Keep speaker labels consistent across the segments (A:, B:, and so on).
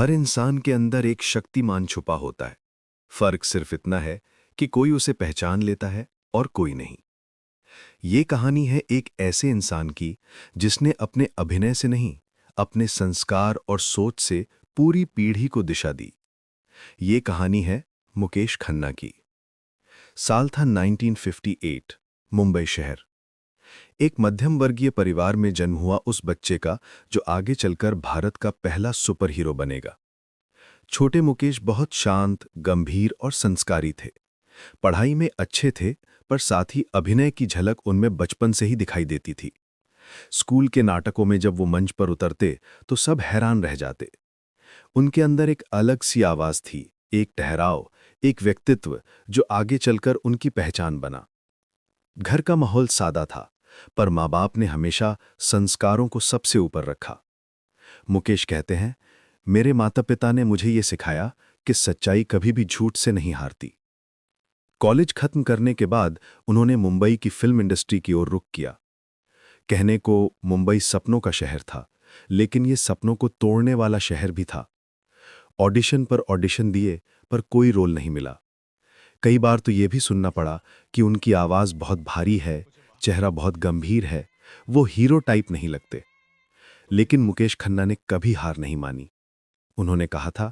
A: हर इंसान के अंदर एक शक्तिमान छुपा होता है। फर्क सिर्फ इतना है कि कोई उसे पहचान लेता है और कोई नहीं। ये कहानी है एक ऐसे इंसान की जिसने अपने अभिनय से नहीं, अपने संस्कार और सोच से पूरी पीढ़ी को दिशा दी। ये कहानी है मुकेश खन्ना की। साल था 1958, मुंबई शहर। एक मध्यम वर्गीय परिवार में जन्म हुआ उस बच्चे का जो आगे चलकर भारत का पहला सुपर हीरो बनेगा। छोटे मुकेश बहुत शांत, गंभीर और संस्कारी थे। पढ़ाई में अच्छे थे, पर साथ ही अभिनय की झलक उनमें बचपन से ही दिखाई देती थी। स्कूल के नाटकों में जब वो मंच पर उतरते तो सब हैरान रह जाते। उनके अंदर एक अलग सी आवाज थी, एक ठहराव, एक व्यक्तित्व जो आगे चलकर उनकी पहचान बना। घर का माहौल सादा था, पर माँ बाप ने हमेशा संस्कारों को सबसे ऊपर रखा। मुकेश कहते हैं, मेरे माता पिता ने मुझे ये सिखाया कि सच्चाई कभी भी झूठ से नहीं हारती। कॉलेज खत्म करने के बाद उन्होंने मुंबई की फिल्म इंडस्ट्री की ओर रुख किया। कहने को मुंबई सपनों का शहर था, लेकिन ये सपनों को तोड़ने वाला शहर भी था। ऑडिशन पर ऑडिशन दिए, पर कोई रोल नहीं मिला। कई बार तो ये भी सुनना पड़ा कि उनकी आवाज़ बहुत भारी है, चेहरा बहुत गंभीर है, वो हीरो टाइप नहीं लगते। लेकिन मुकेश खन्ना ने कभी हार नहीं मानी। उन्होंने कहा था,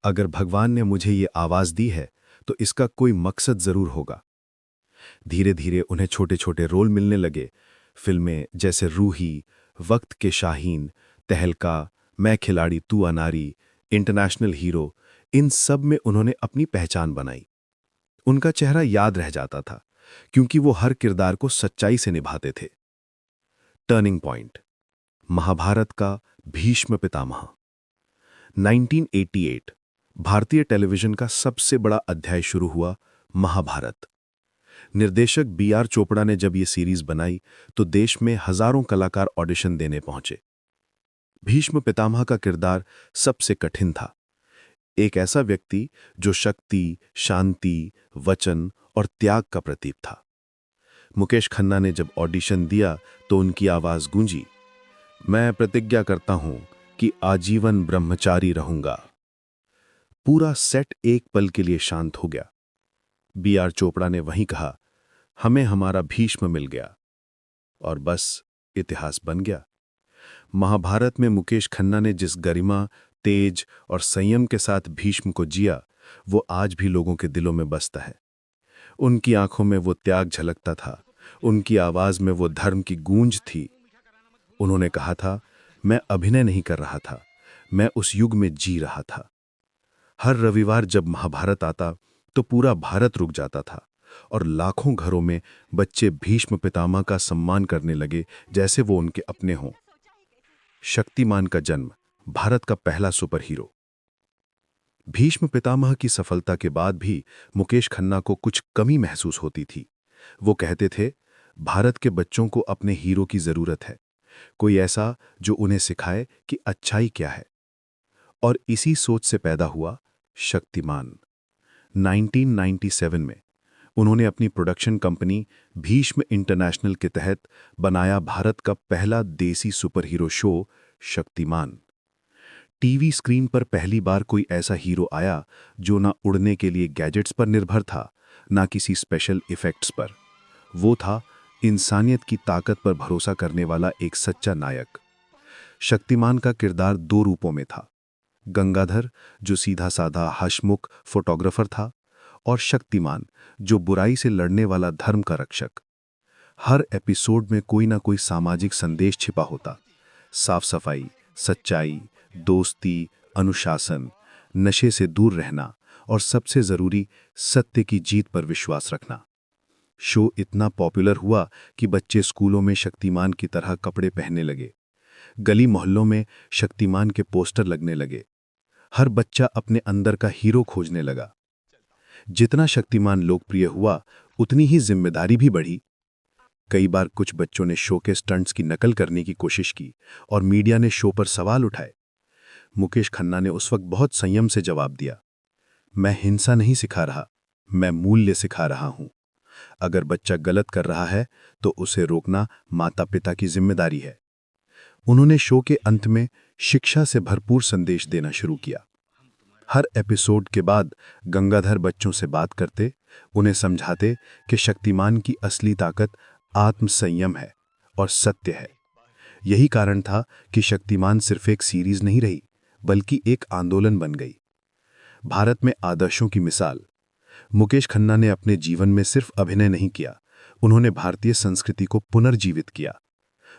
A: अगर भगवान ने मुझे ये आवाज़ दी है तो इसका कोई मकसद ज़रूर होगा। धीरे धीरे उन्हें छोटे छोटे रोल मिलने लगे। फिल्में जैसे रूही, वक्त के शाहीन, तहलका, मैं खिलाड़ी तू अनारी, इंटरनेशनल हीरो, इन सब में उन्होंने अपनी पहचान बनाई। उनका चेहरा याद रह जाता था, क्योंकि वो हर किरदार को सच्चाई से निभाते थे। टर्निंग पॉइंट, महाभारत का भीष्म पितामह। 1988 भारतीय टेलीविजन का सबसे बड़ा अध्याय शुरू हुआ, महाभारत। निर्देशक बी.आर. चोपड़ा ने जब ये सीरीज बनाई तो देश में हजारों कलाकार ऑडिशन देने पहुंचे। भीष्म पितामह का किरदार सबसे कठिन था। एक ऐसा व्यक्ति जो शक्ति, शांति, वचन और त्याग का प्रतीक था। मुकेश खन्ना ने जब ऑडिशन दिया तो उनकी आवाज गूंजी, मैं प्रतिज्ञा करता हूं कि आजीवन ब्रह्मचारी रहूंगा। पूरा सेट एक पल के लिए शांत हो गया। बी.आर. चोपड़ा ने वहीं कहा, हमें हमारा भीष्म मिल गया। और बस इतिहास बन गया। महाभारत में मुकेश खन्ना ने जिस गरिमा, तेज और संयम के साथ भीष्म को जिया, वो आज भी लोगों के दिलों में बसता है। उनकी आंखों में वो त्याग झलकता था, उनकी आवाज में वो धर्म की गूंज थी। उन्होंने कहा था, मैं अभिनय नहीं कर रहा था, मैं उस युग में जी रहा था। हर रविवार जब महाभारत आता तो पूरा भारत रुक जाता था और लाखों घरों में बच्चे भीष्म पितामह का सम्मान करने लगे, जैसे वो उनके अपने हों। शक्तिमान का जन्म, भारत का पहला सुपर हीरो। भीष्म पितामह की सफलता के बाद भी मुकेश खन्ना को कुछ कमी महसूस होती थी। वो कहते थे, भारत के बच्चों को अपने हीरो की जरूरत है, कोई ऐसा जो उन्हें सिखाए कि अच्छाई क्या है। और इसी सोच से पैदा हुआ शक्तिमान। 1997 में उन्होंने अपनी प्रोडक्शन कंपनी भीष्म इंटरनेशनल के तहत बनाया भारत का पहला देसी super hero show, Shaktimaan. TV screen पर पहली बार कोई ऐसा हीरो आया जो ना उड़ने के लिए गैजेट्स पर निर्भर था, ना किसी स्पेशल इफेक्ट्स पर। वो था इंसानियत की ताकत पर भरोसा करने वाला एक सच्चा नायक। शक्तिमान का किरदार दो रूपों में था, गंगाधर जो सीधा साधा हंसमुख फोटोग्राफर था, और शक्तिमान जो बुराई से लड़ने वाला धर्म का रक्षक। हर एपिसोड में कोई ना कोई सामाजिक संदेश छिपा होता, साफ सफाई, सच्चाई, दोस्ती, अनुशासन, नशे से दूर रहना और सबसे जरूरी सत्य की जीत पर विश्वास रखना। शो इतना पॉपुलर हुआ कि बच्चे स्कूलों में शक्तिमान की तरह कपड़े पहनने लगे, गली मोहल्लों में शक्तिमान के पोस्टर लगने लगे। हर बच्चा अपने अंदर का हीरो खोजने लगा। जितना शक्तिमान लोकप्रिय हुआ, उतनी ही जिम्मेदारी भी बढ़ी। कई बार कुछ बच्चों ने शो के स्टंट्स की नकल करने की कोशिश की और मीडिया ने शो पर सवाल उठाए। मुकेश खन्ना ने उस वक्त बहुत संयम से जवाब दिया, मैं हिंसा नहीं सिखा रहा, मैं मूल्य सिखा रहा हूं। अगर बच्चा गलत कर रहा है तो उसे रोकना माता पिता की जिम्मेदारी है। उन्होंने शो के अंत में शिक्षा से भरपूर संदेश देना शुरू किया। हर एपिसोड के बाद गंगाधर बच्चों से बात करते, उन्हें समझाते कि शक्तिमान की असली ताकत आत्मसंयम है और सत्य है। यही कारण था कि शक्तिमान सिर्फ एक सीरीज नहीं रही, बल्कि एक आंदोलन बन गई। भारत में आदर्शों की मिसाल। मुकेश खन्ना ने अपने जीवन में सिर्फ अभिनय नहीं किया, उन्होंने भारतीय संस्कृति को पुनर्जीवित किया।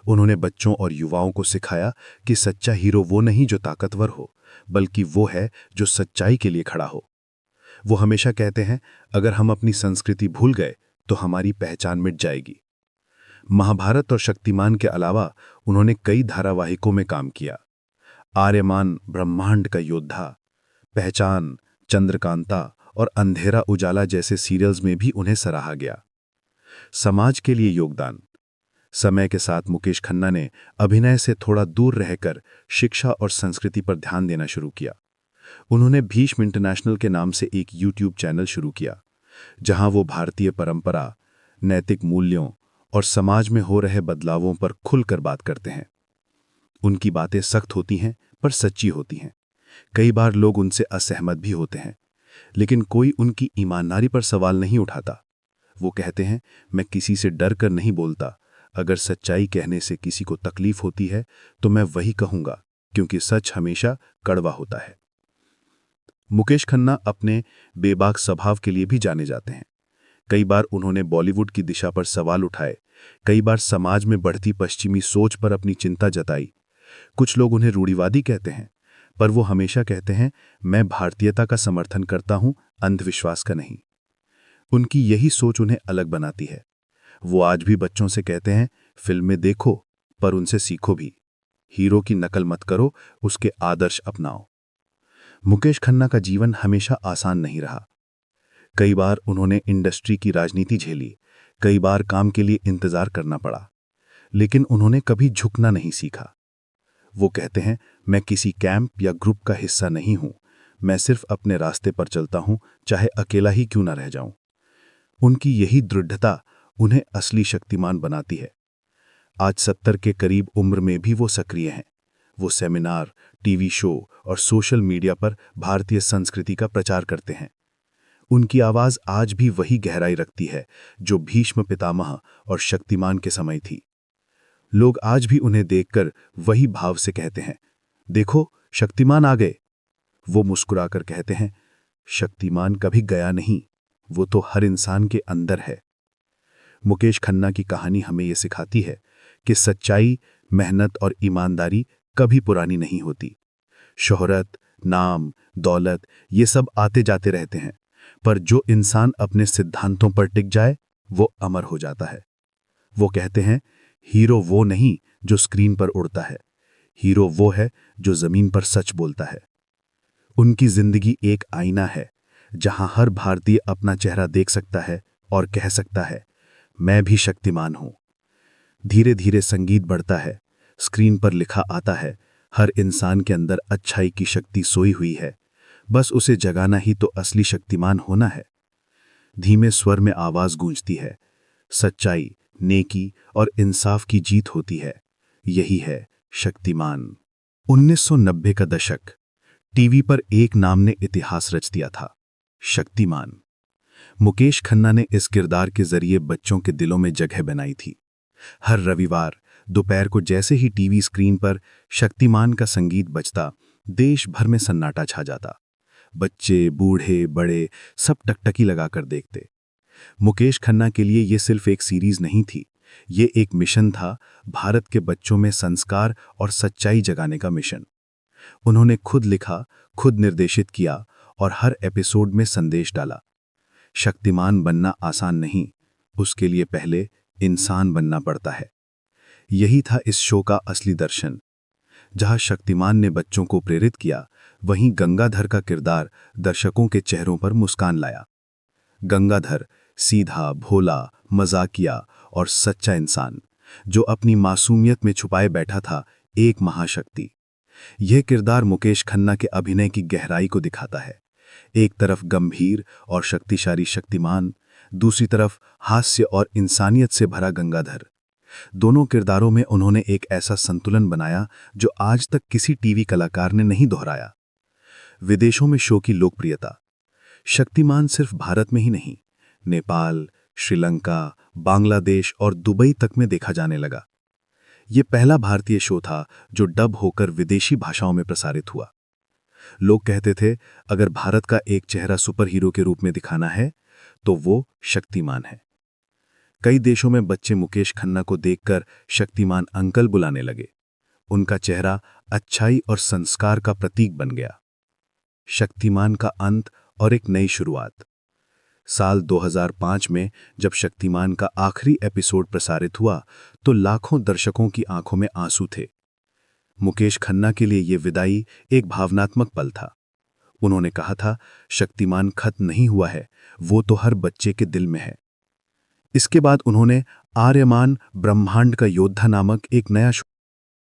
A: उन्होंने बच्चों और युवाओं को सिखाया कि सच्चा हीरो वो नहीं जो ताकतवर हो, बल्कि वो है जो सच्चाई के लिए खड़ा हो। वो हमेशा कहते हैं, अगर हम अपनी संस्कृति भूल गए तो हमारी पहचान मिट जाएगी। महाभारत और शक्तिमान के अलावा उन्होंने कई धारावाहिकों में काम किया। आर्यमान, ब्रह्मांड का योद्धा, पहचान, चंद्रकांता और अंधेरा उजाला जैसे सीरियल्स में भी उन्हें सराहा गया। समाज के लिए योगदान। समय के साथ मुकेश खन्ना ने अभिनय से थोड़ा दूर रहकर शिक्षा और संस्कृति पर ध्यान देना शुरू किया। उन्होंने भीष्म इंटरनेशनल के नाम से एक यूट्यूब चैनल शुरू किया, जहां वो भारतीय परंपरा, नैतिक मूल्यों और समाज में हो रहे बदलावों पर खुलकर बात करते हैं। उनकी बातें सख्त होती हैं पर सच्ची होती हैं। कई बार लोग उनसे असहमत भी होते हैं, लेकिन कोई उनकी ईमानदारी पर सवाल नहीं उठाता। वो कहते हैं, मैं किसी से डर कर नहीं बोलता। अगर सच्चाई कहने से किसी को तकलीफ होती है तो मैं वही कहूंगा, क्योंकि सच हमेशा कड़वा होता है। मुकेश खन्ना अपने बेबाक स्वभाव के लिए भी जाने जाते हैं। कई बार उन्होंने बॉलीवुड की दिशा पर सवाल उठाए, कई बार समाज में बढ़ती पश्चिमी सोच पर अपनी चिंता जताई। कुछ लोग उन्हें रूढ़िवादी कहते हैं, पर वो हमेशा कहते हैं, मैं भारतीयता का समर्थन करता हूं, अंधविश्वास का नहीं। उनकी यही सोच उन्हें अलग बनाती है। वो आज भी बच्चों से कहते हैं, फिल्में देखो पर उनसे सीखो भी। हीरो की नकल मत करो, उसके आदर्श अपनाओ। मुकेश खन्ना का जीवन हमेशा आसान नहीं रहा। कई बार उन्होंने इंडस्ट्री की राजनीति झेली, कई बार काम के लिए इंतजार करना पड़ा, लेकिन उन्होंने कभी झुकना नहीं सीखा। वो कहते हैं, मैं किसी कैंप या ग्रुप का हिस्सा नहीं हूं, मैं सिर्फ अपने रास्ते पर चलता हूं, चाहे अकेला ही क्यों ना रह जाऊं। उनकी यही दृढ़ता उन्हें असली शक्तिमान बनाती है। आज 70 के करीब उम्र में भी वो सक्रिय हैं। वो सेमिनार, टीवी शो और सोशल मीडिया पर भारतीय संस्कृति का प्रचार करते हैं। उनकी आवाज आज भी वही गहराई रखती है जो भीष्म पितामह और शक्तिमान के समय थी। लोग आज भी उन्हें देखकर वही भाव से कहते हैं, देखो शक्तिमान आ गए। वो मुस्कुराकर कहते हैं, शक्तिमान कभी गया नहीं, वो तो हर इंसान के अंदर है। मुकेश खन्ना की कहानी हमें यह सिखाती है कि सच्चाई, मेहनत और ईमानदारी कभी पुरानी नहीं होती। शोहरत, नाम, दौलत ये सब आते जाते रहते हैं, पर जो इंसान अपने सिद्धांतों पर टिक जाए वो अमर हो जाता है। वो कहते हैं, हीरो वो नहीं जो स्क्रीन पर उड़ता है, हीरो वो है जो जमीन पर सच बोलता है। उनकी जिंदगी एक आईना है, जहां हर भारतीय अपना चेहरा देख सकता है और कह सकता है, मैं भी शक्तिमान हूं। धीरे धीरे संगीत बढ़ता है, स्क्रीन पर लिखा आता है, हर इंसान के अंदर अच्छाई की शक्ति सोई हुई है, बस उसे जगाना ही तो असली शक्तिमान होना है। धीमे स्वर में आवाज गूंजती है, सच्चाई, नेकी और इंसाफ की जीत होती है। यही है शक्तिमान। 1990 का दशक। टीवी पर एक नाम ने इतिहास रच दिया था, शक्तिमान। मुकेश खन्ना ने इस किरदार के जरिए बच्चों के दिलों में जगह बनाई थी। हर रविवार दोपहर को जैसे ही टीवी स्क्रीन पर शक्तिमान का संगीत बजता, देश भर में सन्नाटा छा जाता। बच्चे, बूढ़े, बड़े सब टकटकी लगाकर देखते। मुकेश खन्ना के लिए यह सिर्फ एक सीरीज नहीं थी, ये एक मिशन था, भारत के बच्चों में संस्कार और सच्चाई जगाने का मिशन। उन्होंने खुद लिखा, खुद निर्देशित किया और हर एपिसोड में संदेश डाला। शक्तिमान बनना आसान नहीं, उसके लिए पहले इंसान बनना पड़ता है। यही था इस शो का असली दर्शन। जहां शक्तिमान ने बच्चों को प्रेरित किया, वहीं गंगाधर का किरदार दर्शकों के चेहरों पर मुस्कान लाया। गंगाधर सीधा, भोला, मजाकिया और सच्चा इंसान, जो अपनी मासूमियत में छुपाए बैठा था एक महाशक्ति। यह किरदार मुकेश खन्ना के अभिनय की गहराई को दिखाता है। एक तरफ गंभीर और शक्तिशाली शक्तिमान, दूसरी तरफ हास्य और इंसानियत से भरा गंगाधर। दोनों किरदारों में उन्होंने एक ऐसा संतुलन बनाया जो आज तक किसी टीवी कलाकार ने नहीं दोहराया। विदेशों में शो की लोकप्रियता। शक्तिमान सिर्फ भारत में ही नहीं, नेपाल, श्रीलंका, बांग्लादेश और दुबई तक में देखा जाने लगा। ये पहला भारतीय शो था जो डब होकर विदेशी भाषाओं में प्रसारित हुआ। लोग कहते थे, अगर भारत का एक चेहरा सुपर हीरो के रूप में दिखाना है तो वो शक्तिमान है। कई देशों में बच्चे मुकेश खन्ना को देखकर शक्तिमान अंकल बुलाने लगे। उनका चेहरा अच्छाई और संस्कार का प्रतीक बन गया। शक्तिमान का अंत और एक नई शुरुआत। साल 2005 में जब शक्तिमान का आखिरी एपिसोड प्रसारित हुआ तो लाखों दर्शकों की आंखों में आंसू थे। मुकेश खन्ना के लिए यह विदाई एक भावनात्मक पल था। उन्होंने कहा था, शक्तिमान खत्म नहीं हुआ है, वो तो हर बच्चे के दिल में है। इसके बाद उन्होंने आर्यमान ब्रह्मांड का योद्धा नामक एक नया